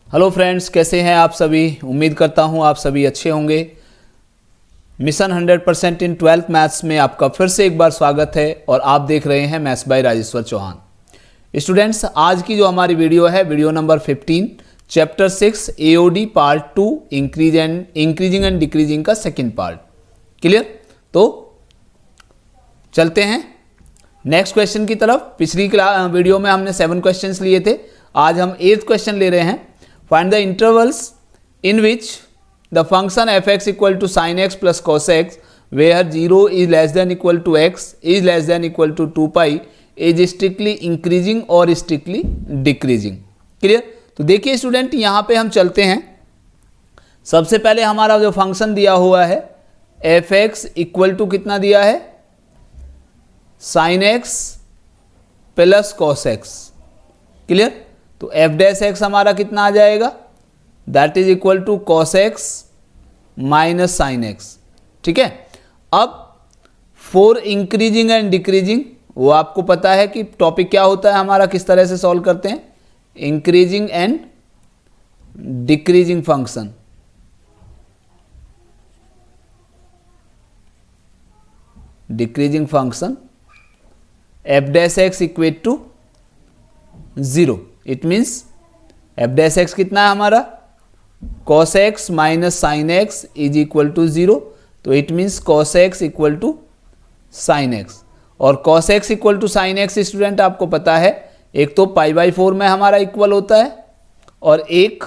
Hello friends, कैसे हैं आप सभी। उम्मीद करता हूं आप सभी अच्छे होंगे। मिशन 100% इन 12th मैथ्स में आपका फिर से एक बार स्वागत है और आप देख रहे हैं maths by Rajeshwar Chauhan. Students, आज की जो हमारी वीडियो है video number 15 chapter 6 AOD part 2 increasing and decreasing का सेकेंड पार्ट। क्लियर? तो चलते हैं नेक्स्ट क्वेश्चन की तरफ। पिछली वीडियो में हमने 7 क्वेश्चंस लिए थे, आज हम 8th क्वेश्चन ले रहे हैं। Find the intervals in which the function F x equal to sine x plus cos x where 0 is less than equal to x is less than equal to 2 pi is strictly increasing और strictly decreasing. Clear? तो देखिए student, यहाँ पे हम चलते हैं। सबसे पहले हमारा जो फंक्शन दिया हुआ है एफ एक्स इक्वल टू कितना दिया है, sine x plus cos x. Clear? तो एफ डैश एक्स हमारा कितना आ जाएगा, that is equal to cos x minus sine x. ठीक है। अब फॉर इंक्रीजिंग एंड डिक्रीजिंग, वो आपको पता है कि टॉपिक क्या होता है हमारा, किस तरह से सॉल्व करते हैं। Increasing and decreasing function, decreasing function F dash x equate to 0। It means F dash x कितना है हमारा, cos x minus sine X is equal to 0। तो it means cos X equal to sine X. और cos X equal to sine X student आपको पता है, एक तो पाई बाई 4 में हमारा इक्वल होता है और एक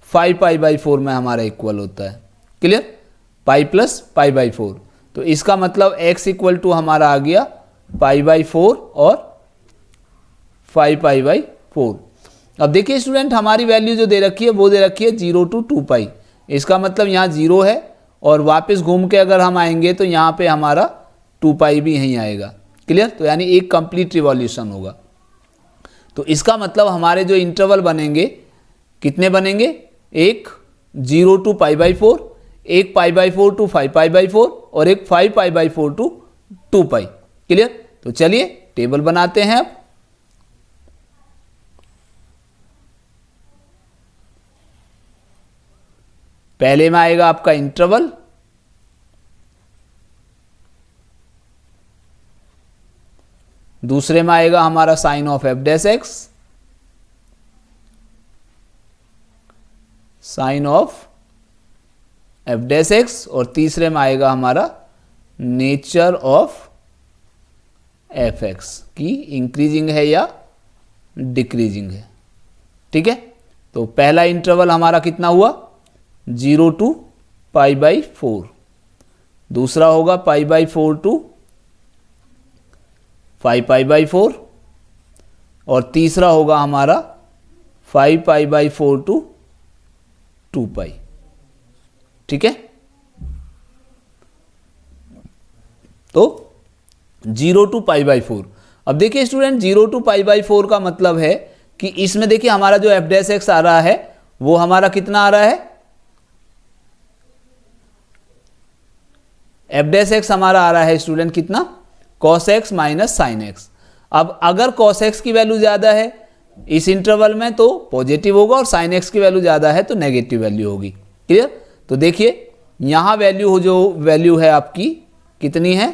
5 पाई बाई 4 में हमारा इक्वल होता है। Clear? Pi plus pi by 4। तो इसका मतलब x इक्वल टू हमारा आ गया पाई बाई 4 और 5 पाई बाई 4। अब देखिए स्टूडेंट, हमारी वैल्यू जो दे रखी है वो दे रखी है 0 to 2 पाई। इसका मतलब यहाँ 0 है और वापस घूम के अगर हम आएंगे तो यहाँ पे हमारा 2 पाई भी यहीं आएगा। क्लियर? तो यानी एक कंप्लीट रिवॉल्यूशन होगा। तो इसका मतलब हमारे जो इंटरवल बनेंगे कितने बनेंगे, एक 0 to पाई बाई 4, एक pi by 4 to 5 pi by 4 और एक 5 pi by 4 to 2 pi. Clear? तो चलिए टेबल बनाते हैं अब। पहले में आएगा आपका इंटरवल, दूसरे में आएगा हमारा sign of f dash x, sign of f dash x, और तीसरे में आएगा हमारा नेचर ऑफ एफ एक्स की इंक्रीजिंग है या डिक्रीजिंग है। ठीक है। तो पहला इंटरवल हमारा कितना हुआ, 0 to पाई बाई 4, दूसरा होगा pi by 4 to 5 pi by 4 और तीसरा होगा हमारा 5 पाई बाई 4 to 2 पाई। ठीक है। तो 0 to पाई बाई 4। अब देखिए स्टूडेंट, 0 to पाई बाई 4 का मतलब है कि इसमें देखिए हमारा जो एफ डैश एक्स आ रहा है वो हमारा कितना आ रहा है, एफ डैश एक्स हमारा आ रहा है स्टूडेंट कितना, cos x minus sine x. अब अगर कॉस एक्स की वैल्यू ज़्यादा है इस इंटरवल में तो पॉजिटिव होगा और साइन एक्स की वैल्यू ज़्यादा है तो नेगेटिव वैल्यू होगी। क्लियर? तो देखिए यहाँ वैल्यू जो वैल्यू है आपकी कितनी है,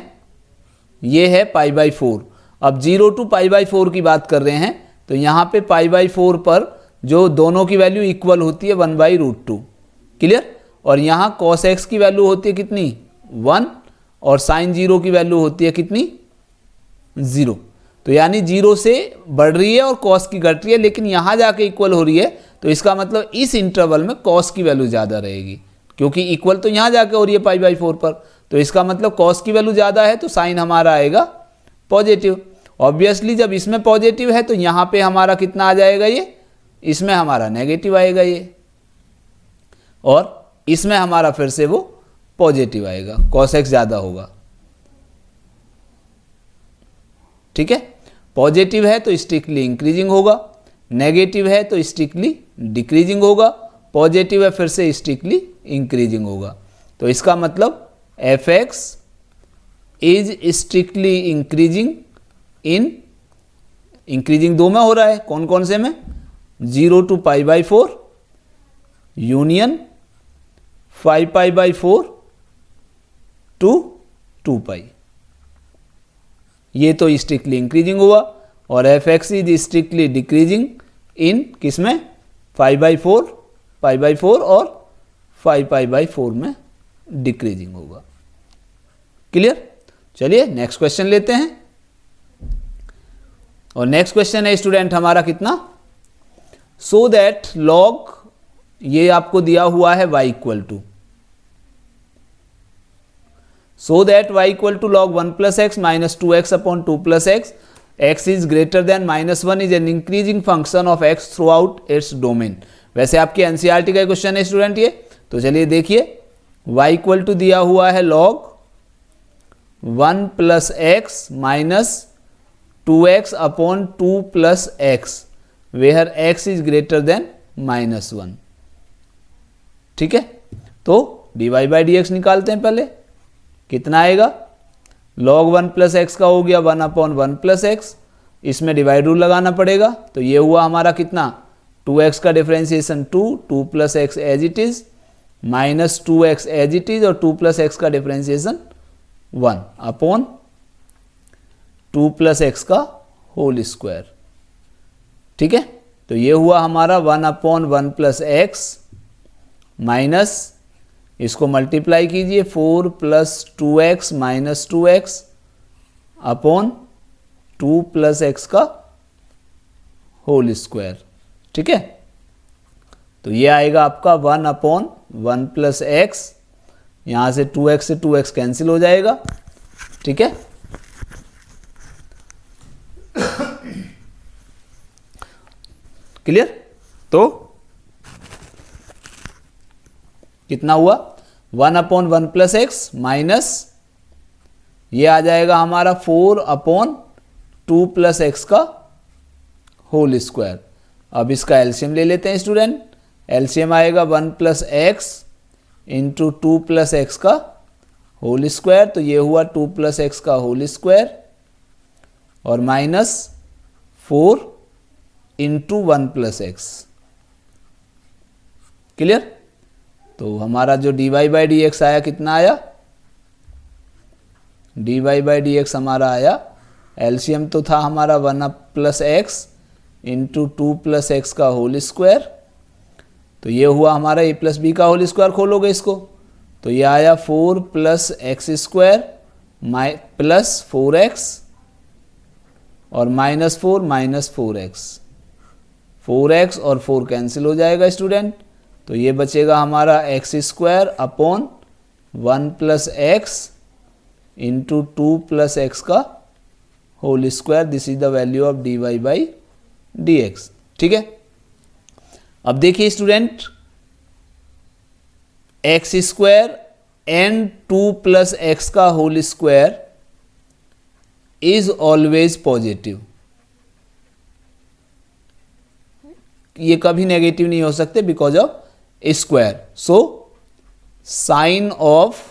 ये है पाई बाई 4। अब 0 to पाई बाई 4 की बात कर रहे हैं तो यहाँ पे पाई बाई 4 पर जो दोनों की वैल्यू इक्वल होती है 1/√2। क्लियर? और यहाँ कॉस एक्स की वैल्यू होती है कितनी, 1, और साइन 0 की वैल्यू होती है कितनी, 0। तो यानी 0 से बढ़ रही है और कॉस की घट रही है, लेकिन यहाँ जाके इक्वल हो रही है। तो इसका मतलब इस इंटरवल में कॉस की वैल्यू ज़्यादा रहेगी, क्योंकि इक्वल तो यहाँ जाके हो रही है पाई बाई 4 पर। तो इसका मतलब कॉस की वैल्यू ज़्यादा है तो साइन हमारा आएगा पॉजिटिव। ऑब्वियसली जब इसमें पॉजिटिव है तो यहाँ पे हमारा कितना आ जाएगा, ये इसमें हमारा नेगेटिव आएगा ये, और इसमें हमारा फिर से वो पॉजिटिव आएगा, कॉस एक्स ज़्यादा होगा। ठीक है। पॉजिटिव है तो स्ट्रिक्टली इंक्रीजिंग होगा, नेगेटिव है तो स्ट्रिक्टली डिक्रीजिंग होगा, पॉजिटिव है फिर से स्ट्रिक्टली इंक्रीजिंग होगा। तो इसका मतलब F x is strictly increasing in, increasing दो में हो रहा है, कौन कौन से में, 0 to pi by 4 union 5 pi by 4 to 2 pi। ये तो स्ट्रिक्टली इंक्रीजिंग हुआ, और F x is strictly decreasing in किसमें 5 by 4 pi by 4 और 5 pi by 4 में डिक्रीजिंग होगा। क्लियर? चलिए नेक्स्ट क्वेश्चन लेते हैं, और नेक्स्ट क्वेश्चन है स्टूडेंट हमारा कितना, सो दैट लॉग, ये आपको दिया हुआ है y equal to, so that y equal to log 1 plus x minus 2x upon 2 plus x, x is greater than -1 is an increasing function of x throughout its domain. वैसे आपके NCERT का question है student ये, तो चलिए देखिए, y equal to दिया हुआ है log 1 plus x minus 2x upon 2 plus x, where x is greater than -1। ठीक है, तो dy बाई डी एक्स निकालते हैं पहले, कितना आएगा, log 1 प्लस एक्स का हो गया 1 अपॉन 1 प्लस एक्स, इसमें डिवाइड रूल लगाना पड़ेगा, तो ये हुआ हमारा कितना, 2x का differentiation 2 plus x as it is, minus 2x as it is, और 2 प्लस एक्स का डिफरेंशिएशन 1 अपॉन 2 प्लस एक्स का होल स्क्वायर। ठीक है, तो ये हुआ हमारा 1 अपॉन 1 प्लस एक्स माइनस, इसको मल्टीप्लाई कीजिए 4 plus 2x minus 2x upon 2 plus x का होल स्क्वायर। ठीक है, तो ये आएगा आपका 1 अपॉन 1 प्लस एक्स, यहाँ से 2x से 2x कैंसिल हो जाएगा। ठीक है, क्लियर? तो कितना हुआ, 1 अपॉन 1 प्लस एक्स माइनस, ये आ जाएगा हमारा 4 अपॉन 2 प्लस एक्स का होल स्क्वायर। अब इसका एलसीएम ले लेते हैं स्टूडेंट, एलसीएम आएगा 1 plus X into 2 plus x का होल स्क्वायर, तो ये हुआ 2 प्लस एक्स का होल स्क्वायर, और minus 4 into 1 plus x. Clear? तो हमारा जो dy बाई डी एक्स आया कितना आया, dy बाई डी एक्स हमारा आया, एलसीएम तो था हमारा 1 plus X into 2 plus x का होल स्क्वायर, तो ये हुआ हमारा a प्लस बी का होल स्क्वायर, खोलोगे इसको तो ये आया 4 plus x square plus 4x और -4 माइनस 4x और 4 कैंसिल हो जाएगा स्टूडेंट, तो ये बचेगा हमारा X square upon 1 plus X into 2 plus x का whole square, this is the value of dy by D X. ठीक है, अब देखिए student, X square and 2 plus x का whole square is always positive, ये कभी नेगेटिव नहीं हो सकते because of square. So sine of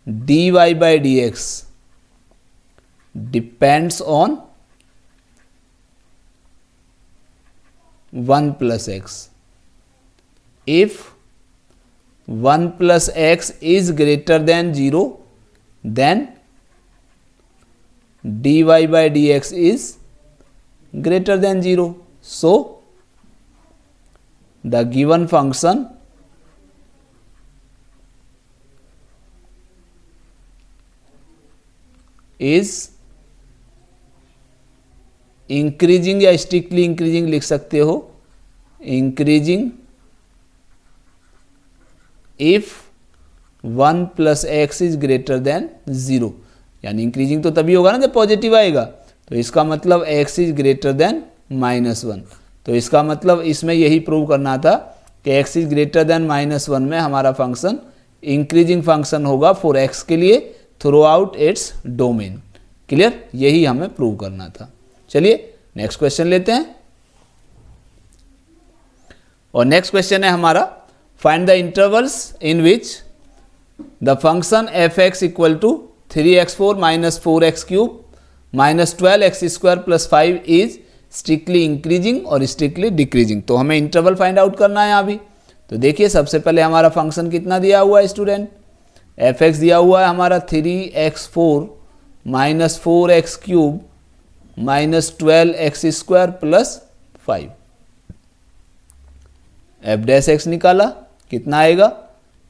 dy by D X depends on 1 plus X. If 1 plus x is greater than 0 than dy by D x is greater than 0. So the given function is increasing या strictly increasing लिख सकते हो, increasing if 1 plus x is greater than 0, यानी increasing तो तभी होगा ना जब पॉजिटिव आएगा, तो इसका मतलब x इज ग्रेटर देन -1, तो इसका मतलब इसमें यही प्रूव करना था कि x इज ग्रेटर देन -1 में हमारा फंक्शन इंक्रीजिंग फंक्शन होगा फॉर x के लिए through out its domain. Clear, यही हमें प्रूव करना था. चलिए नेक्स्ट क्वेश्चन लेते हैं, और नेक्स्ट क्वेश्चन है हमारा find the intervals in which the function F x equal to 3x4 minus 4x cube minus 12x square plus 5 is strictly increasing और स्ट्रिक्टली डिक्रीजिंग। तो हमें इंटरवल फाइंड आउट करना है अभी। तो देखिए सबसे पहले हमारा फंक्शन कितना दिया हुआ है स्टूडेंट, एफ एक्स दिया हुआ है हमारा 3x4 minus 4x³ minus 12x² plus 5। F dash x निकाला, कितना आएगा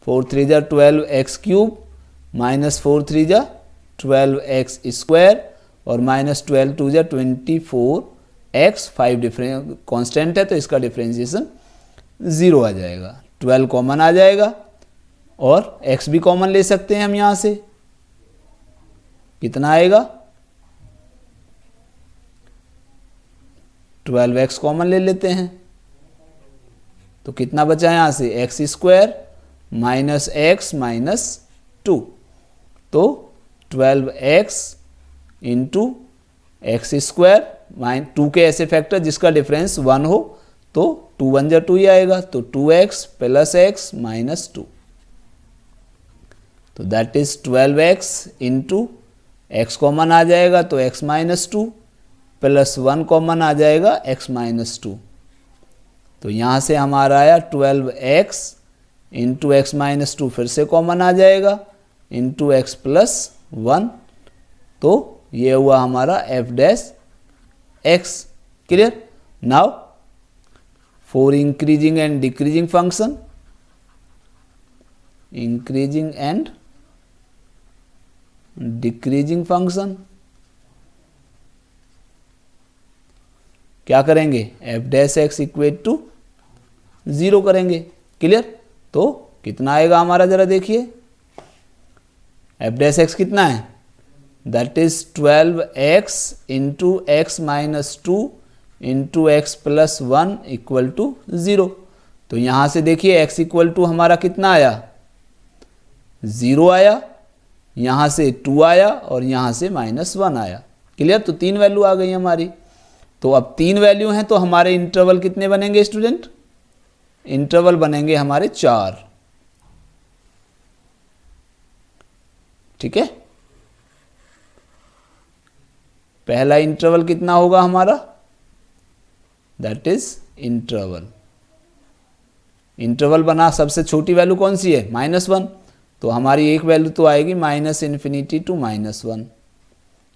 4 3 जा 12x³ माइनस 4 3 जा 12x² और माइनस 12 2 जा 24x। 5 डिफरेंस कॉन्स्टेंट है तो इसका डिफरेंशिएशन 0 आ जाएगा। 12 कॉमन आ जाएगा और x भी कॉमन ले सकते हैं हम यहाँ से, कितना आएगा 12x कॉमन ले लेते हैं तो कितना बचा यहाँ से x² माइनस x माइनस 2। तो 12x इंटू x² माइन 2 के ऐसे फैक्टर जिसका डिफरेंस 1 हो तो 2 1 जा 2 ही आएगा, तो 2x प्लस x माइनस 2। तो that is 12x into x common आ जाएगा तो x माइनस 2 प्लस 1 कॉमन आ जाएगा x माइनस 2। तो यहाँ से हमारा आया 12x इंटू एक्स माइनस 2 फिर से कॉमन आ जाएगा इंटू एक्स प्लस 1। तो ये हुआ हमारा f dash x. Clear. Now for increasing and decreasing function, increasing and decreasing function क्या करेंगे, f dash x equate to 0 करेंगे। क्लियर। तो कितना आएगा हमारा जरा देखिए, एफ डैश एक्स कितना है, that is 12x into x minus 2 into x plus 1 equal to 0। तो यहाँ से देखिए x इक्वल टू हमारा कितना आया 0 आया, यहाँ से 2 आया और यहाँ से -1 आया। क्लियर। तो 3 वैल्यू आ गई हमारी। तो अब 3 वैल्यू हैं तो हमारे इंटरवल कितने बनेंगे स्टूडेंट, इंटरवल बनेंगे हमारे 4। ठीक है। पहला इंटरवल कितना होगा हमारा, दैट इज इंटरवल। इंटरवल बना, सबसे छोटी वैल्यू कौन सी है -1। तो हमारी एक वैल्यू तो आएगी -∞ टू -1।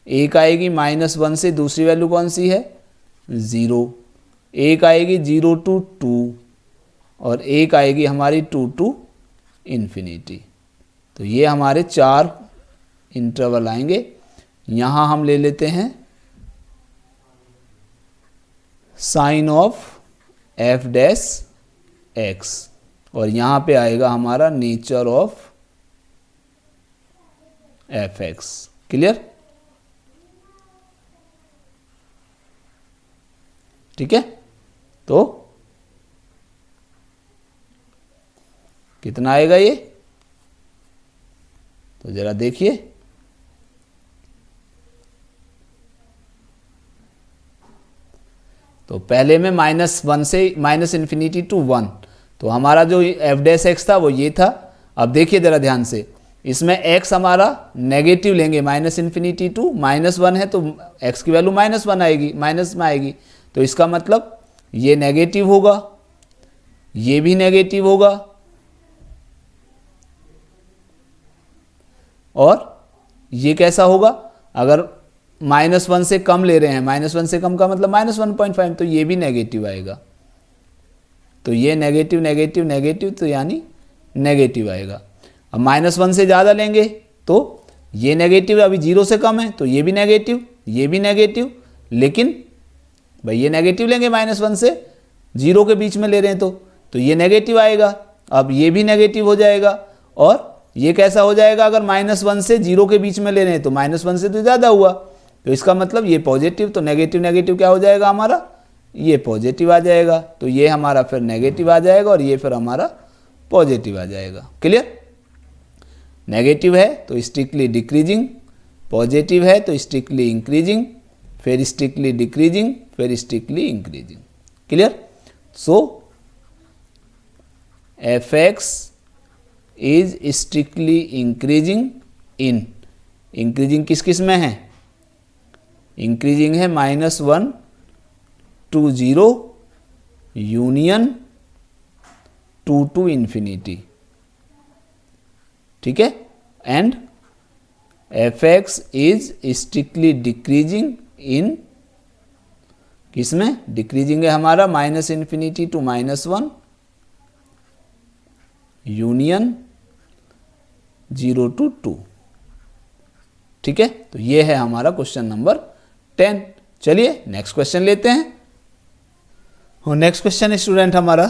एक आएगी -1 से दूसरी वैल्यू कौन सी है 0। एक आएगी 0 टू 2 और एक आएगी हमारी 2 टू इन्फिनिटी। तो ये हमारे 4 इंटरवल आएंगे। यहाँ हम ले लेते हैं sign of f dash x और यहाँ पे आएगा हमारा nature of f x. Clear. ठीक है। तो कितना आएगा ये, तो जरा देखिए, तो पहले में -1 से -∞ टू 1, तो हमारा जो एफ डैश एक्स था वो ये था। अब देखिए जरा ध्यान से, इसमें x हमारा नेगेटिव लेंगे, -∞ टू -1 है तो x की वैल्यू -1 आएगी, माइनस में आएगी। तो इसका मतलब ये नेगेटिव होगा, ये भी नेगेटिव होगा और ये कैसा होगा, अगर -1 से कम ले रहे हैं, -1 से कम का मतलब -1.5, तो ये भी नेगेटिव आएगा। तो ये नेगेटिव नेगेटिव नेगेटिव, तो यानी नेगेटिव आएगा। अब -1 से ज़्यादा लेंगे तो ये नेगेटिव, अभी 0 से कम है तो ये भी नेगेटिव, ये भी नेगेटिव, लेकिन भाई ये नेगेटिव लेंगे -1 से 0 के बीच में ले रहे हैं तो ये नेगेटिव आएगा। अब ये भी नेगेटिव हो जाएगा और ये कैसा हो जाएगा, अगर -1 से 0 के बीच में ले रहे हैं तो -1 से तो ज़्यादा हुआ, तो इसका मतलब ये पॉजिटिव, तो नेगेटिव नेगेटिव क्या हो जाएगा हमारा, ये पॉजिटिव आ जाएगा। तो ये हमारा फिर नेगेटिव आ जाएगा और ये फिर हमारा पॉजिटिव आ जाएगा। क्लियर। नेगेटिव है तो स्ट्रिक्टली डिक्रीजिंग, पॉजिटिव है तो स्ट्रिक्टली इंक्रीजिंग, फिर स्ट्रिक्टली डिक्रीजिंग, फिर strictly increasing. Clear. So f x is strictly increasing in, increasing किस किस में है, इंक्रीजिंग है -1 to zero union 2 to infinity, ठीक है। And f x is strictly decreasing in, किसमें डिक्रीजिंग है हमारा, minus infinity to -1 union 0 to 2, ठीक है। तो ये है हमारा क्वेश्चन नंबर 10। चलिए नेक्स्ट क्वेश्चन लेते हैं। और नेक्स्ट क्वेश्चन स्टूडेंट हमारा,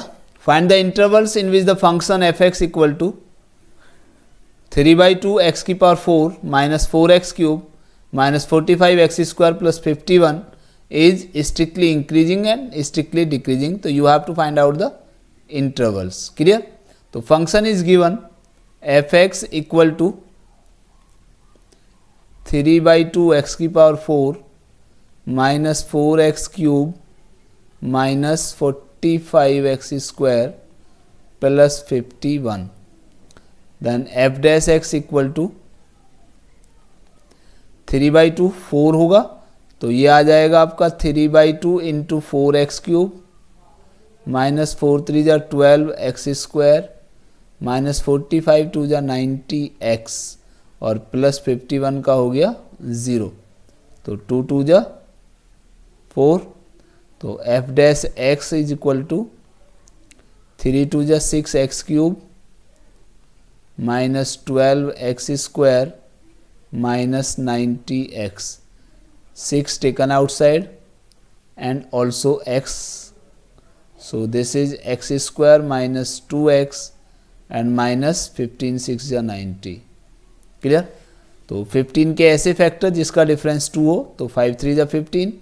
find the intervals in which the function F x equal to 3/2 x की power 4 minus 4x cube minus 45x square plus 51 is strictly increasing and strictly decreasing. तो you have to find out the intervals. Clear. तो function is given F x equal to 3/2 x की power 4 minus 4x cube minus 45x square plus 51, then F dash x equal to 3/2 4 होगा तो ये आ जाएगा आपका 3/2 into 4x cube minus 4 3 जा 12x square minus 45 2 जा 90x और प्लस 51 का हो गया 0, तो 2 2 जा 4, तो f dash x is equal to 3 2 जा 6x cube minus 12x square minus 90x, 6 taken outside and also x, so this is x square minus 2x and minus 15 6 जा 90। क्लियर। तो 15 के ऐसे फैक्टर जिसका डिफरेंस 2 हो, तो 5 3 जा 15,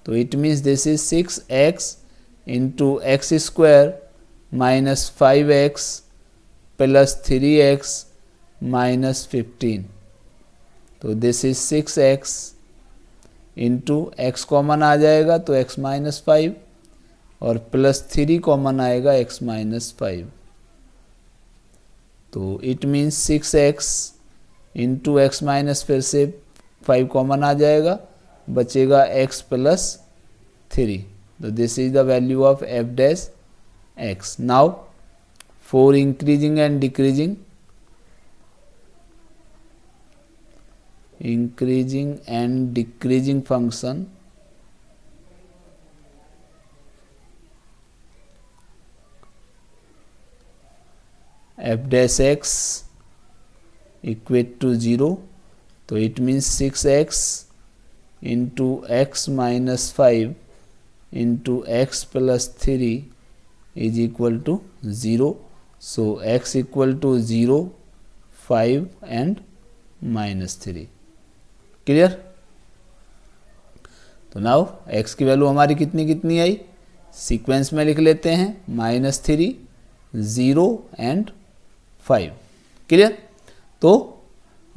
तो it means this is 6x into X square minus 5x plus 3x minus 15, तो this is 6x into x common आ जाएगा तो x माइनस 5 और प्लस 3 कॉमन आएगा x माइनस 5, तो it means 6x into x minus फिर से 5 common आ जाएगा, बचेगा x प्लस 3, तो this is the value of f dash x. Now for increasing and decreasing, increasing and decreasing function f dash x equate to 0, तो it means 6x into x minus 5 into x plus 3 is equal to 0, so x equal to 0 5 and minus 3। Clear. तो now x की value हमारी कितनी कितनी आई, sequence में लिख लेते हैं, -3 0 एंड 5। क्लियर। तो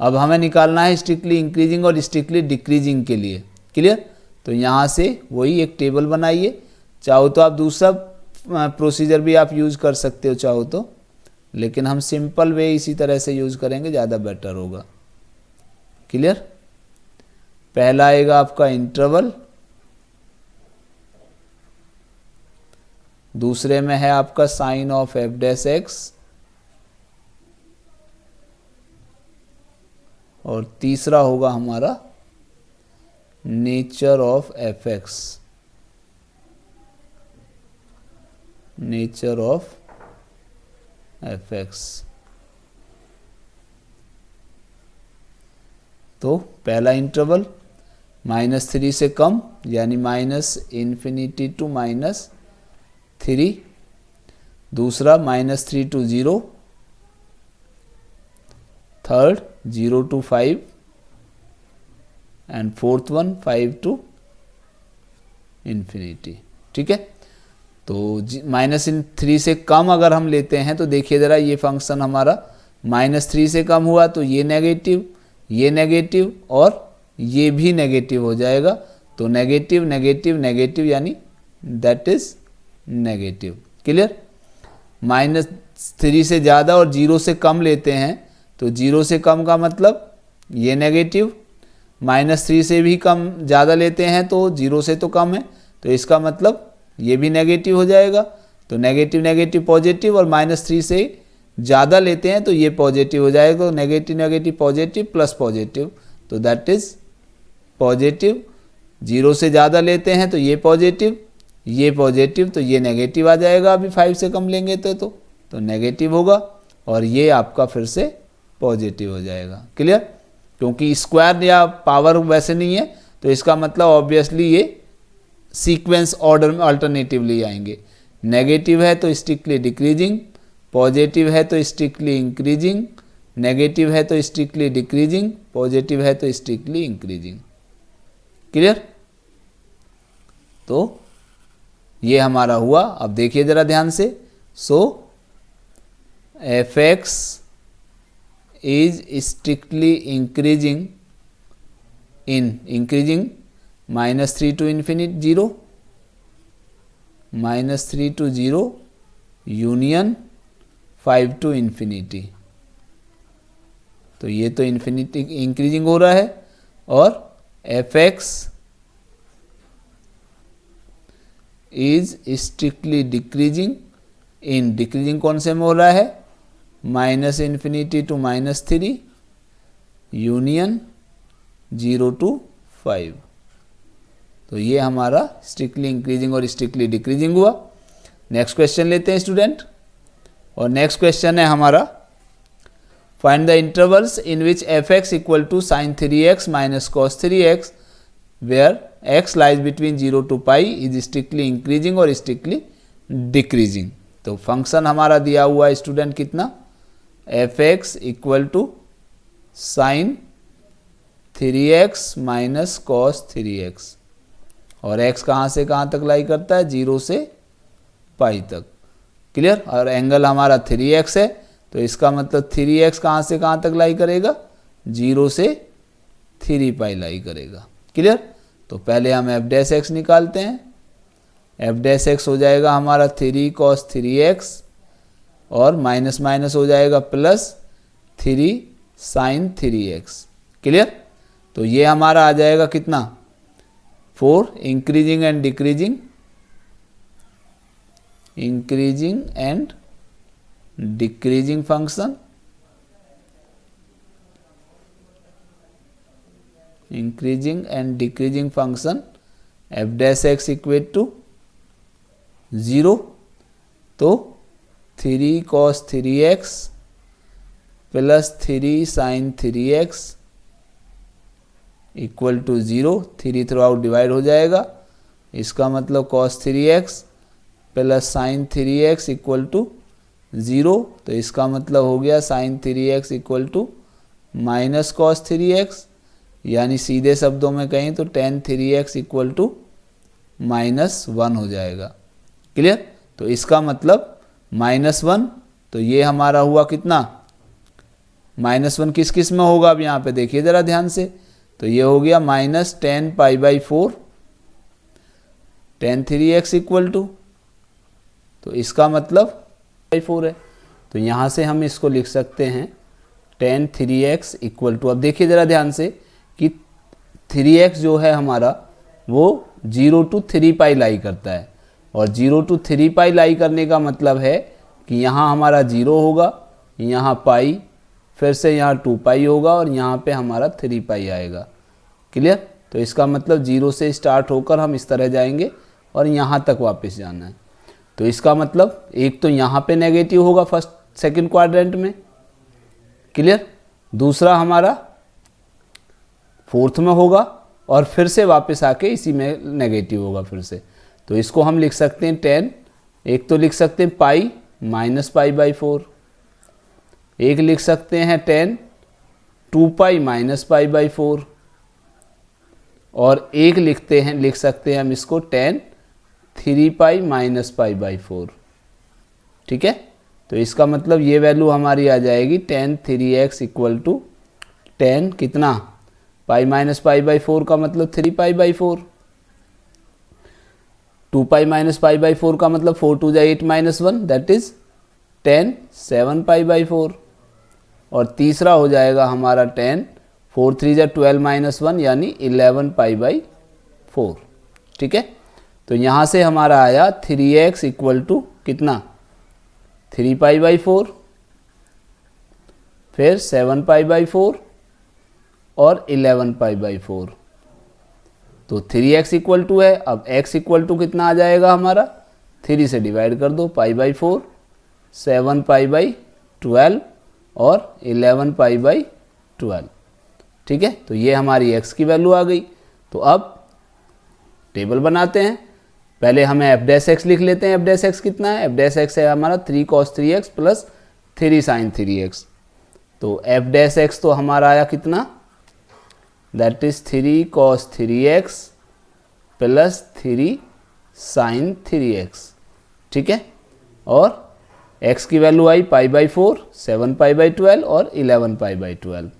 अब हमें निकालना है स्ट्रिक्टली इंक्रीजिंग और स्ट्रिक्टली डिक्रीजिंग के लिए। क्लियर। तो यहाँ से वही एक टेबल बनाइए, चाहो तो आप दूसरा प्रोसीजर भी आप यूज कर सकते हो चाहो तो, लेकिन हम सिंपल वे इसी तरह से यूज करेंगे, ज़्यादा बेटर होगा। क्लियर। पहला आएगा आपका इंटरवल, दूसरे में है आपका sign of f dash x, और तीसरा होगा हमारा nature of f x, nature of f x. तो पहला इंटरवल -3 से कम यानी -∞ टू -3, दूसरा -3 to 0, third 0 to 5 and fourth one 5 to infinity. ठीक है। तो -3 से कम अगर हम लेते हैं तो देखिए ज़रा, ये फंक्शन हमारा -3 से कम हुआ तो ये नेगेटिव और ये भी नेगेटिव हो जाएगा, तो नेगेटिव नेगेटिव नेगेटिव यानी दैट इज नेगेटिव। क्लियर। -3 से ज़्यादा और 0 से कम लेते हैं तो 0 से कम का मतलब ये नेगेटिव, -3 से भी कम ज़्यादा लेते हैं तो 0 से तो कम है, तो इसका मतलब ये भी नेगेटिव हो जाएगा। तो नेगेटिव नेगेटिव पॉजिटिव, और -3 से ज़्यादा लेते हैं तो ये पॉजिटिव हो जाएगा। Negative negative positive plus positive, तो दैट इज़ पॉजिटिव। 0 से ज़्यादा लेते हैं तो ये पॉजिटिव तो ये नेगेटिव आ जाएगा। अभी 5 से कम लेंगे तो नेगेटिव होगा, और ये आपका फिर से पॉजिटिव हो जाएगा। क्लियर? क्योंकि स्क्वायर या पावर वैसे नहीं है, तो इसका मतलब ऑब्वियसली ये सीक्वेंस ऑर्डर में अल्टरनेटिवली आएंगे। नेगेटिव है तो स्ट्रिक्टली डिक्रीजिंग, पॉजिटिव है तो स्ट्रिक्टली इंक्रीजिंग, नेगेटिव है तो स्ट्रिक्टली डिक्रीजिंग, पॉजिटिव है तो स्ट्रिक्टली इंक्रीजिंग। क्लियर? तो ये हमारा हुआ। अब देखिए ज़रा ध्यान से। सो fx is strictly increasing in increasing -3 to infinity 0, -3 to 0 union 5 to infinity। तो ये तो इन्फिनिटी इंक्रीजिंग हो रहा है, और fx is strictly decreasing in, decreasing कौन से में हो रहा है? -∞ to -3 यूनियन 0 to 5। तो ये हमारा स्ट्रिक्टली इंक्रीजिंग और स्ट्रिक्टली डिक्रीजिंग हुआ। नेक्स्ट क्वेश्चन लेते हैं स्टूडेंट, और नेक्स्ट क्वेश्चन है हमारा find the intervals in which fx equal to sin 3x minus cos 3x where x lies between 0 to π is strictly increasing और स्ट्रिक्टली डिक्रीजिंग। तो function हमारा दिया हुआ है स्टूडेंट कितना? fx equal to sin 3x minus cos 3x, और x कहाँ से कहाँ तक लाई करता है? 0 से पाई तक। क्लियर? और एंगल हमारा 3x है, तो इसका मतलब 3x कहाँ से कहाँ तक लाई करेगा? 0 से 3 पाई लाई करेगा। क्लियर? तो पहले हम f डैश x निकालते हैं। f डैश x हो जाएगा हमारा 3 cos 3x, और माइनस माइनस हो जाएगा प्लस 3 sin 3x। क्लियर? तो ये हमारा आ जाएगा कितना? 4 increasing and decreasing, increasing and decreasing function, increasing and decreasing function f dash x equate to 0। तो 3 cos 3x plus 3 sin 3x equal to 0। 3 throughout divide हो जाएगा, इसका मतलब cos 3x plus sin 3x equal to 0। तो इसका मतलब हो गया sin 3x equal to minus cos 3x, यानी सीधे शब्दों में कहें तो tan 3x इक्वल टू -1 हो जाएगा। क्लियर? तो इसका मतलब -1, तो ये हमारा हुआ कितना? -1 किस किस में होगा? अब यहाँ पे देखिए ज़रा ध्यान से। तो ये हो गया -10 π/4 tan 3x इक्वल टू, तो इसका मतलब 4 है। तो यहाँ से हम इसको लिख सकते हैं tan 3x इक्वल टू, अब देखिए ज़रा ध्यान से कि 3x जो है हमारा वो 0 to 3 पाई लाई करता है, और 0 to 3 पाई लाई करने का मतलब है कि यहाँ हमारा 0 होगा, यहाँ पाई, फिर से यहाँ 2 पाई होगा, और यहाँ पे हमारा 3 पाई आएगा। क्लियर? तो इसका मतलब 0 से स्टार्ट होकर हम इस तरह जाएंगे और यहाँ तक वापस जाना है। तो इसका मतलब एक तो यहाँ पे नेगेटिव होगा फर्स्ट सेकंड क्वाड्रेंट में। क्लियर? दूसरा हमारा फोर्थ में होगा, और फिर से वापस आके इसी में नेगेटिव होगा फिर से। तो इसको हम लिख सकते हैं 10, एक तो लिख सकते हैं पाई -π/4, एक लिख सकते हैं 10 2 पाई -π/4, और एक लिख सकते हैं हम इसको 10 3 पाई -π/4। ठीक है? तो इसका मतलब ये वैल्यू हमारी आ जाएगी tan 3x इक्वल टू 10 कितना? पाई -π/4 का मतलब 3π/4, 2 पाई -π/4 का मतलब 4 2 8 -1 दैट इज 10 7π/4, और तीसरा हो जाएगा हमारा 10 4 3 12 -1 यानी 11π/4। ठीक है? तो यहाँ से हमारा आया 3x इक्वल टू कितना 3π/4, फिर 7π/4 और 11π/4। तो 3x इक्वल टू है, अब x इक्वल टू कितना आ जाएगा हमारा 3 से डिवाइड कर दो, π/4, 7π/12 और 11π/12। ठीक है, तो ये हमारी x की वैल्यू आ गई। तो अब टेबल बनाते हैं। पहले हमें f' लिख लेते हैं। f' कितना है, f' है हमारा 3 cos 3x plus 3 sin 3x। तो f' तो हमारा आया कितना, that is 3 cos 3x plus 3 sin 3x। ठीक है, और x की वैल्यू आई π/4, 7π/12 और 11π/12।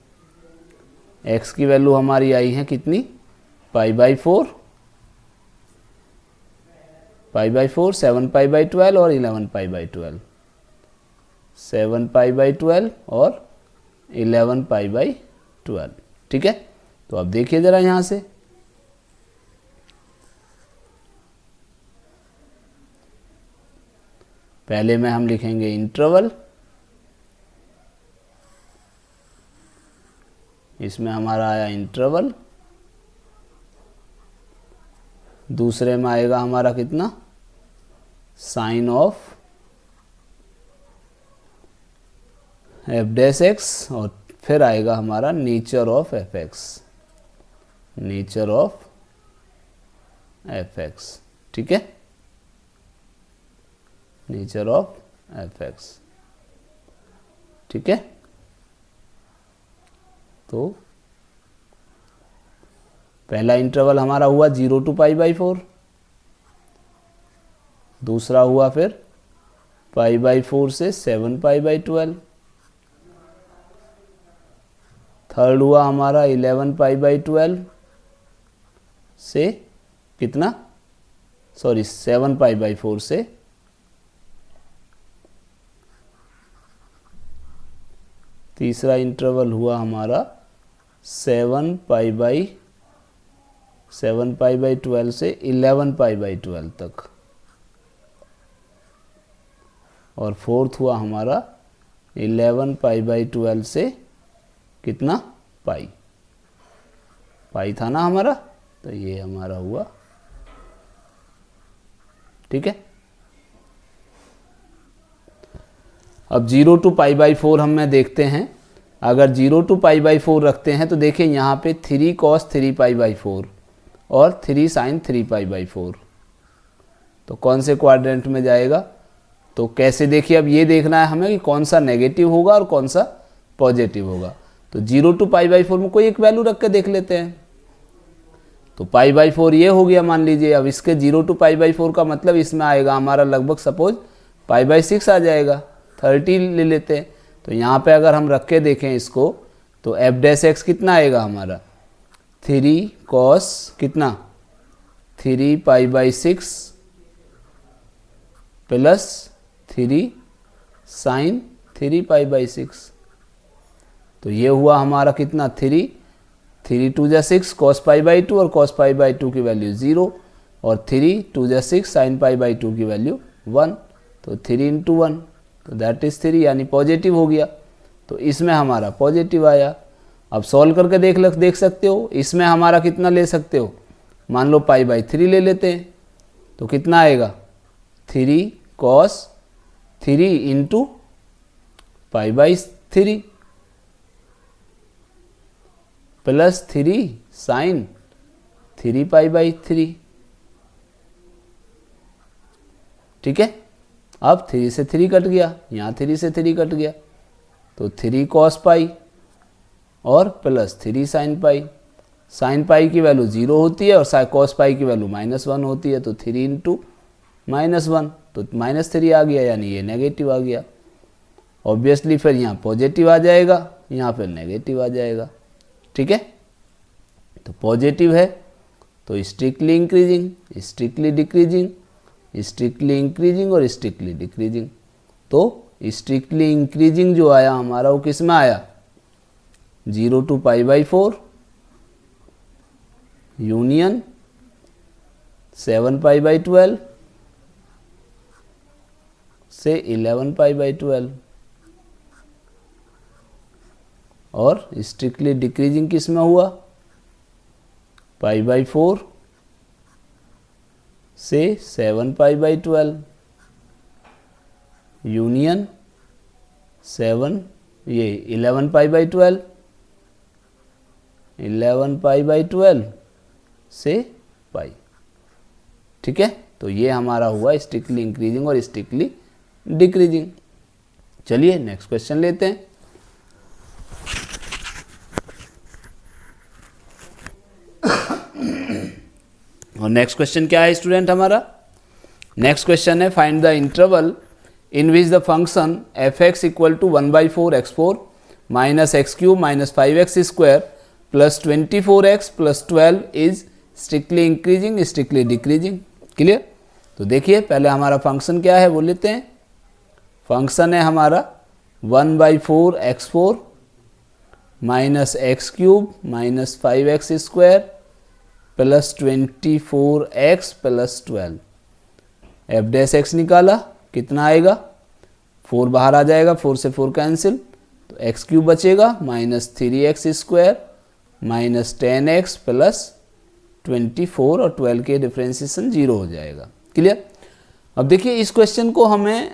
x की वैल्यू हमारी आई है कितनी, π/4, 7π/12 और 11π/12, 7π/12 और 11π/12। ठीक है, तो अब देखिए जरा यहां से, पहले में हम लिखेंगे इंटरवल, इसमें हमारा आया इंटरवल। दूसरे में आएगा हमारा कितना, साइन ऑफ f', और फिर आएगा हमारा nature of f(x), nature of f(x). ठीक है, नेचर ऑफ f(x). ठीक है, तो पहला इंटरवल हमारा हुआ 0 to π/4, दूसरा हुआ फिर π/4 से 7π/12, थर्ड हुआ हमारा 11π/12 से कितना, सॉरी 7π/4 से तीसरा इंटरवल हुआ हमारा 7π/12 से 11π/12 तक, और फोर्थ हुआ हमारा 11π/12 से कितना, पाई था ना हमारा, तो ये हमारा हुआ। ठीक है, अब 0 to π/4 हम देखते हैं। अगर 0 to π/4 रखते हैं तो देखिए यहाँ पे 3 cos 3π/4 और 3 sin 3π/4, तो कौन से क्वाड्रेंट में जाएगा, तो कैसे, देखिए अब ये देखना है हमें कि कौन सा नेगेटिव होगा और कौन सा पॉजिटिव होगा। तो 0 to π/4 में कोई एक वैल्यू रख के देख लेते हैं। तो π/4 ये हो गया मान लीजिए। अब इसके 0 to π/4 का मतलब इसमें आएगा हमारा लगभग सपोज π/6 आ जाएगा, 30 ले लेते हैं। तो यहाँ पे अगर हम रख के देखें इसको, तो f' कितना आएगा हमारा 3 cos कितना 3π/6 प्लस 3 sin 3π/6। तो ये हुआ हमारा कितना 3 2 जा 6 cos π/2 और cos π/2 की वैल्यू 0 और 3 2 जा 6 sin π/2 की वैल्यू 1, तो 3 × 1, तो दैट इज 3, यानी पॉजिटिव हो गया। तो इसमें हमारा पॉजिटिव आया। अब सॉल्व करके देख सकते हो, इसमें हमारा कितना ले सकते हो, मान लो π/3 ले लेते हैं, तो कितना आएगा 3 cos 3 × π/3 प्लस 3 sin 3π/3। ठीक है, अब 3 से 3 कट गया, यहाँ 3 से 3 कट गया, तो 3 cos π और प्लस 3 sin π। sin π की वैल्यू 0 होती है और cos π की वैल्यू -1 होती है, तो 3 × -1, तो -3 आ गया, यानी ये नेगेटिव आ गया। ऑब्वियसली फिर यहाँ पॉजिटिव आ जाएगा, यहाँ फिर नेगेटिव आ जाएगा। ठीक है, तो पॉजिटिव है तो strictly increasing, strictly decreasing, strictly increasing और स्ट्रिक्टली डिक्रीजिंग। तो स्ट्रिक्टली इंक्रीजिंग जो आया हमारा वो किस में आया, 0 to π/4 यूनियन 7 पाई बाई 12 से 11 पाई बाई 12, और स्ट्रिक्टली डिक्रीजिंग किस में हुआ, पाई बाई 4 से 7 पाई बाई 12, यूनियन 7 ये 11 पाई बाई 12, 11 पाई बाई 12 से पाई। ठीक है, तो ये हमारा हुआ स्ट्रिक्टली इंक्रीजिंग और स्ट्रिक्टली डिक्रीजिंग। चलिए नेक्स्ट क्वेश्चन लेते हैं। और नेक्स्ट क्वेश्चन क्या है स्टूडेंट हमारा? नेक्स्ट क्वेश्चन है find the interval in which the function F x equal to 1/4 minus x cube minus 5x square plus 24x plus 12 is strictly increasing strictly decreasing. Clear? तो देखिए पहले हमारा function क्या है वो लेते हैं। फंक्शन है हमारा 1/4 minus x cube minus 5x square plus 24x plus 12। F dash x निकाला, कितना आएगा, 4 बाहर आ जाएगा, 4 से 4 कैंसिल, तो एक्स क्यूब बचेगा minus 3x square minus 10x plus 24 और 12 के डिफ्रेंसिएशन 0 हो जाएगा। क्लियर? अब देखिए इस क्वेश्चन को हमें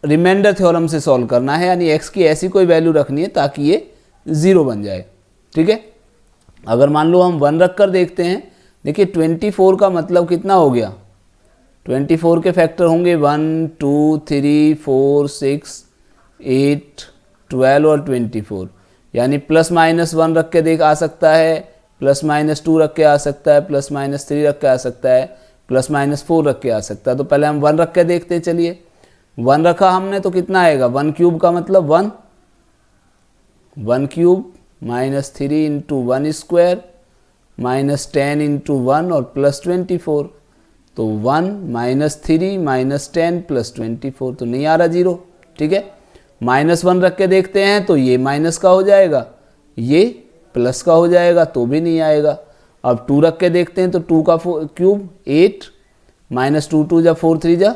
रिमाइंडर थ्योरम से सॉल्व करना है, यानी x की ऐसी कोई वैल्यू रखनी है ताकि ये 0 बन जाए। ठीक है, अगर मान लो हम 1 रख कर देखते हैं, देखिए 24 का मतलब कितना हो गया, 24 के फैक्टर होंगे 1 2 3 4 6 8 12 और 24, यानी प्लस माइनस 1 रख के देख आ सकता है, प्लस माइनस 2 रख के आ सकता है, प्लस माइनस 3 रख के आ सकता है, प्लस माइनस 4 रख के आ सकता है। तो पहले हम 1 रख के देखते हैं। चलिए 1 रखा हमने तो कितना आएगा, 1 क्यूब का मतलब 1 cube minus 3 into 1 square minus 10 into 1 और प्लस 24, तो 1 माइनस 3 माइनस 10 प्लस 24, तो नहीं आ रहा 0। ठीक है, माइनस 1 रख के देखते हैं तो ये माइनस का हो जाएगा, ये प्लस का हो जाएगा, तो भी नहीं आएगा। अब 2 रख के देखते हैं तो 2 का क्यूब 8 माइनस 2 2 जा 4 3 जा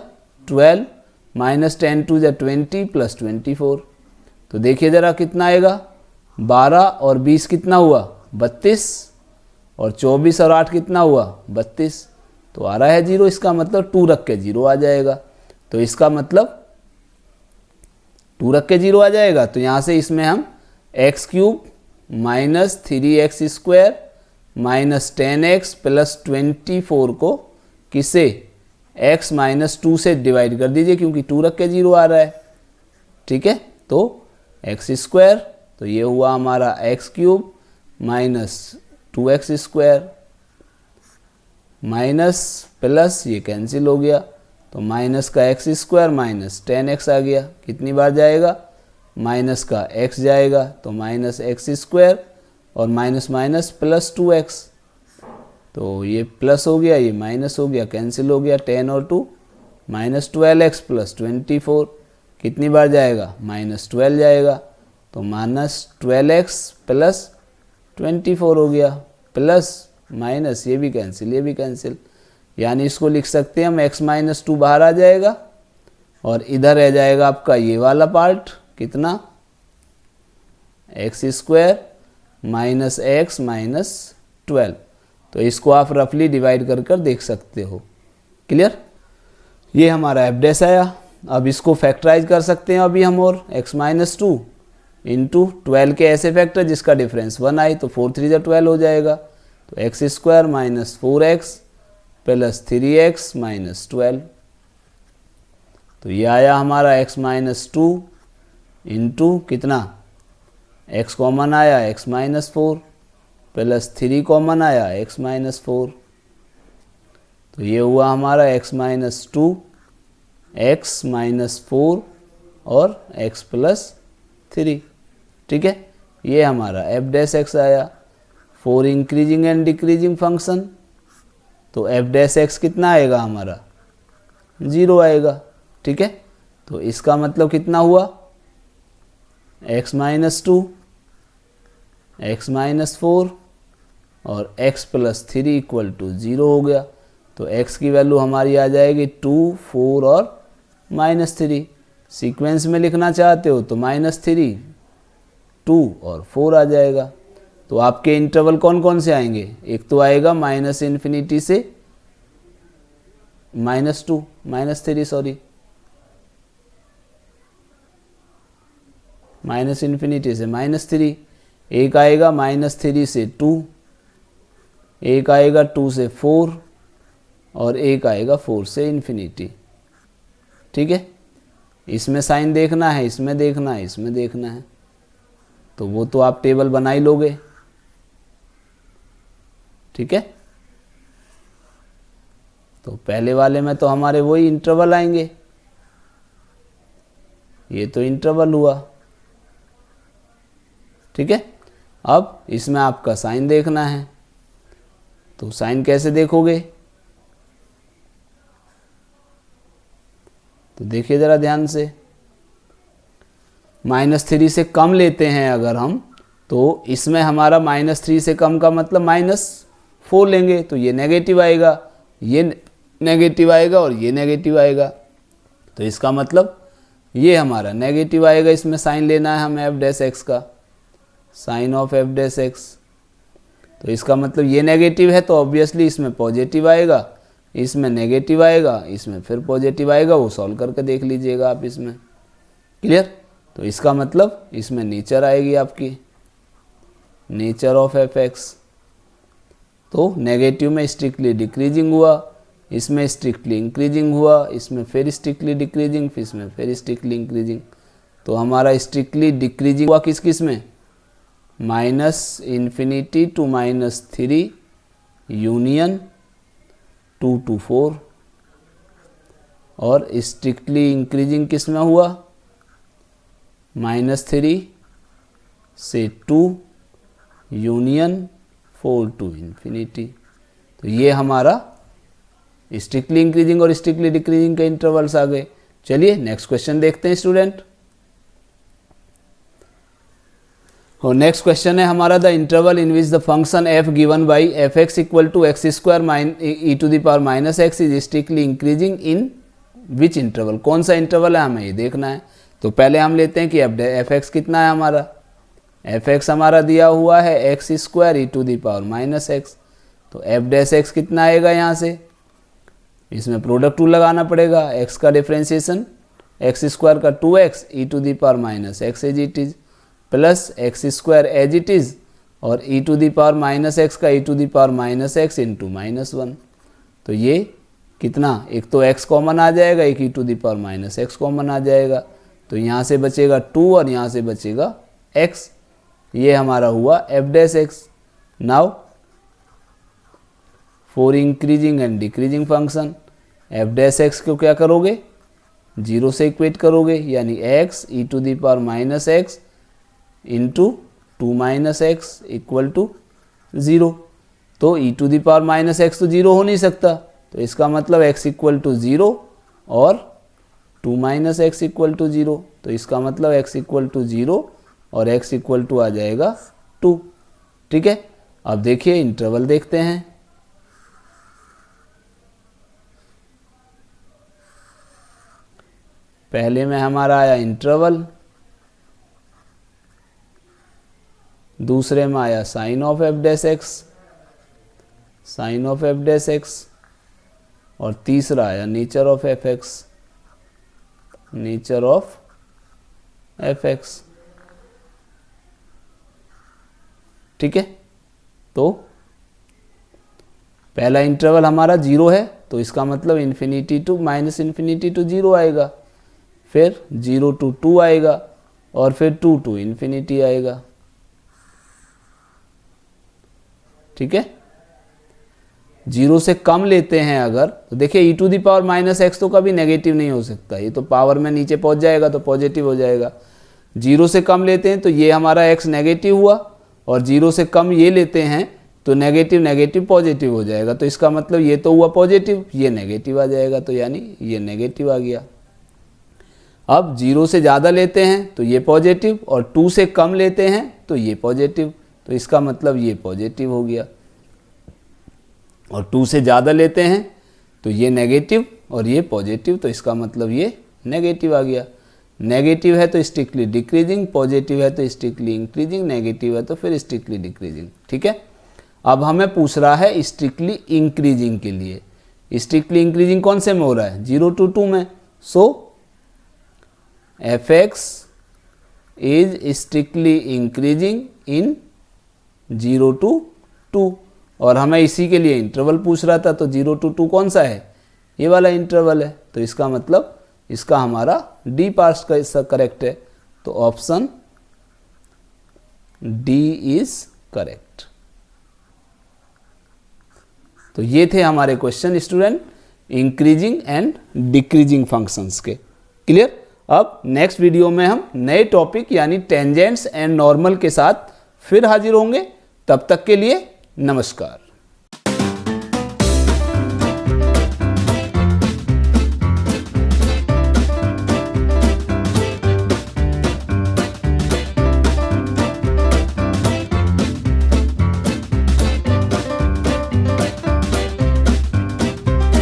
12 माइनस 10 2 जा 20 प्लस 24, तो देखिए ज़रा कितना आएगा, 12 और 20 कितना हुआ 32, और 24 और 8 कितना हुआ 32, तो आ रहा है 0। इसका मतलब 2 रख के 0 आ जाएगा, तो इसका मतलब 2 रख के 0 आ जाएगा। तो यहाँ से इसमें हम x cube minus 3x square minus 10x plus 24 को किसे x माइनस 2 से डिवाइड कर दीजिए, क्योंकि 2 रख के 0 आ रहा है। ठीक है, तो एक्स स्क्वायर, तो ये हुआ हमारा x cube minus 2x square minus plus ये कैंसिल हो गया, तो माइनस का एक्स स्क्वायर माइनस 10x आ गया, कितनी बार जाएगा, माइनस का x जाएगा, तो माइनस एक्स स्क्वायर और माइनस माइनस प्लस 2x, तो ये प्लस हो गया, ये माइनस हो गया, कैंसिल हो गया, 10 और 2 माइनस 12x प्लस 24, कितनी बार जाएगा, माइनस 12 जाएगा, तो माइनस 12x प्लस 24 हो गया, प्लस माइनस ये भी कैंसिल, ये भी कैंसिल, यानी इसको लिख सकते हैं हम x माइनस 2 बाहर आ जाएगा और इधर रह जाएगा आपका ये वाला पार्ट, कितना, x square minus x minus 12। तो इसको आप रफली डिवाइड कर कर देख सकते हो। क्लियर? ये हमारा एफ डैश आया। अब इसको फैक्टराइज कर सकते हैं अभी हम, और x माइनस 2 इंटू 12 के ऐसे फैक्टर जिसका डिफरेंस 1 आए, तो 4 3 जा 12 हो जाएगा, तो x square minus 4x plus 3x minus 12, तो ये आया हमारा x माइनस 2 इंटू कितना, x कॉमन आया x माइनस 4 प्लस 3 कॉमन आया x माइनस 4, तो ये हुआ हमारा x माइनस 2 x माइनस 4 और x प्लस 3। ठीक है, ये हमारा एफ डैश एक्स आया। For increasing and decreasing function, तो एफ डैश एक्स कितना आएगा हमारा, 0 आएगा। ठीक है, तो इसका मतलब कितना हुआ, x माइनस 2 x माइनस 4 और x प्लस 3 इक्वल टू 0 हो गया। तो तो x की वैल्यू हमारी आ जाएगी 2, 4 और -3। सीक्वेंस में लिखना चाहते हो तो -3, 2 और 4 आ जाएगा। तो आपके इंटरवल कौन कौन से आएंगे? एक तो आएगा -∞ से -2 -3 सॉरी -∞ से -3, एक आएगा -3 से 2, एक आएगा 2 से 4 और एक आएगा 4 से ∞। ठीक है, इसमें साइन देखना है, इसमें देखना है, इसमें देखना है, तो वो तो आप टेबल बना ही लोगे। ठीक है, तो पहले वाले में तो हमारे वही इंटरवल आएंगे, ये तो इंटरवल हुआ। ठीक है, अब इसमें आपका साइन देखना है, तो साइन कैसे देखोगे? तो देखिए ज़रा ध्यान से, -3 से कम लेते हैं अगर हम, तो इसमें हमारा -3 से कम का मतलब -4 लेंगे, तो ये नेगेटिव आएगा, ये नेगेटिव आएगा और ये नेगेटिव आएगा। तो इसका मतलब ये हमारा नेगेटिव आएगा। इसमें साइन लेना है हमें f' का, साइन ऑफ f'। तो इसका मतलब ये नेगेटिव है तो ऑब्वियसली इसमें पॉजिटिव आएगा, इसमें नेगेटिव आएगा, इसमें फिर पॉजिटिव आएगा। वो सॉल्व करके देख लीजिएगा आप इसमें। क्लियर? तो इसका मतलब इसमें नेचर आएगी आपकी, नेचर ऑफ f(x). तो नेगेटिव में स्ट्रिक्टली डिक्रीजिंग हुआ, इसमें स्ट्रिक्टली इंक्रीजिंग हुआ, इसमें फिर स्ट्रिक्टली डिक्रीजिंग, फिर इसमें फिर स्ट्रिक्टली इंक्रीजिंग। तो हमारा स्ट्रिक्टली डिक्रीजिंग हुआ किस किस में? -∞ to -3 यूनियन 2 to 4, और स्ट्रिक्टली इंक्रीजिंग किस में हुआ? -3 से 2 यूनियन 4 to ∞। तो ये हमारा स्ट्रिक्टली इंक्रीजिंग और स्ट्रिक्टली डिक्रीजिंग के इंटरवल्स आ गए। चलिए नेक्स्ट क्वेश्चन देखते हैं स्टूडेंट। और नेक्स्ट क्वेश्चन है हमारा, the interval in which the function f given by f(x) equal to x² e⁻ x is strictly increasing in which interval. कौन सा इंटरवल है हमें ये देखना है। तो पहले हम लेते हैं कि f(x) कितना है हमारा। f(x) हमारा दिया हुआ है x² e⁻x। तो f'(x) कितना आएगा यहाँ से? इसमें प्रोडक्ट टूल लगाना पड़ेगा। x का डिफ्रेंशिएशन x² का 2x e⁻x as it is, plus x² as it is, और e⁻x का e⁻x इंटू -1। तो ये कितना, एक तो x कॉमन आ जाएगा, एक e⁻x कॉमन आ जाएगा। तो यहाँ से बचेगा 2 और यहाँ से बचेगा x। ये हमारा हुआ f'(x). Now for increasing and decreasing function f'(x) को क्या करोगे? 0 से इक्वेट करोगे, यानी x e⁻x into 2 - x equal to 0। तो e⁻x तो 0 हो नहीं सकता, तो इसका मतलब x इक्वल टू 0 और 2 - x इक्वल टू 0। तो इसका मतलब x इक्वल टू 0 और x इक्वल टू आ जाएगा 2। ठीक है, अब देखिए इंटरवल देखते हैं। पहले में हमारा आया इंटरवल, दूसरे में आया sign of f'(x), sign of f'(x), और तीसरा आया nature of f(x), nature of f(x). ठीक है, तो पहला इंटरवल हमारा 0 है, तो इसका मतलब इन्फिनिटी टू -∞ to 0 आएगा, फिर 0 to 2 आएगा, और फिर 2 to ∞ आएगा। ठीक है, 0 से कम लेते हैं अगर, तो देखिए e⁻x तो कभी नेगेटिव नहीं हो सकता, ये तो पावर में नीचे पहुंच जाएगा तो पॉजिटिव हो जाएगा। 0 से कम लेते हैं तो ये हमारा x नेगेटिव हुआ, और 0 से कम ये लेते हैं तो नेगेटिव नेगेटिव पॉजिटिव हो जाएगा। तो इसका मतलब ये तो हुआ पॉजिटिव, ये नेगेटिव आ जाएगा, तो यानी ये नेगेटिव आ गया। अब 0 से ज़्यादा लेते हैं तो ये पॉजिटिव, और 2 से कम लेते हैं तो ये पॉजिटिव, तो इसका मतलब ये पॉजिटिव हो गया। और 2 से ज़्यादा लेते हैं तो ये नेगेटिव और ये पॉजिटिव, तो इसका मतलब ये नेगेटिव आ गया। नेगेटिव है तो स्ट्रिक्टली डिक्रीजिंग, पॉजिटिव है तो स्ट्रिक्टली इंक्रीजिंग, नेगेटिव है तो फिर स्ट्रिक्टली डिक्रीजिंग। ठीक है, अब हमें पूछ रहा है स्ट्रिक्टली इंक्रीजिंग के लिए। स्ट्रिक्टली इंक्रीजिंग कौन से में हो रहा है? 0 to 2 में। सो fx is strictly increasing in 0 to 2, और हमें इसी के लिए इंटरवल पूछ रहा था, तो 0 to 2 कौन सा है? ये वाला इंटरवल है। तो इसका मतलब इसका हमारा डी पार्ट का करेक्ट है, तो ऑप्शन डी इज करेक्ट। तो ये थे हमारे question student, increasing and decreasing functions के। क्लियर? अब नेक्स्ट वीडियो में हम नए टॉपिक यानी टेंजेंट्स एंड नॉर्मल के साथ फिर हाजिर होंगे। तब तक के लिए नमस्कार।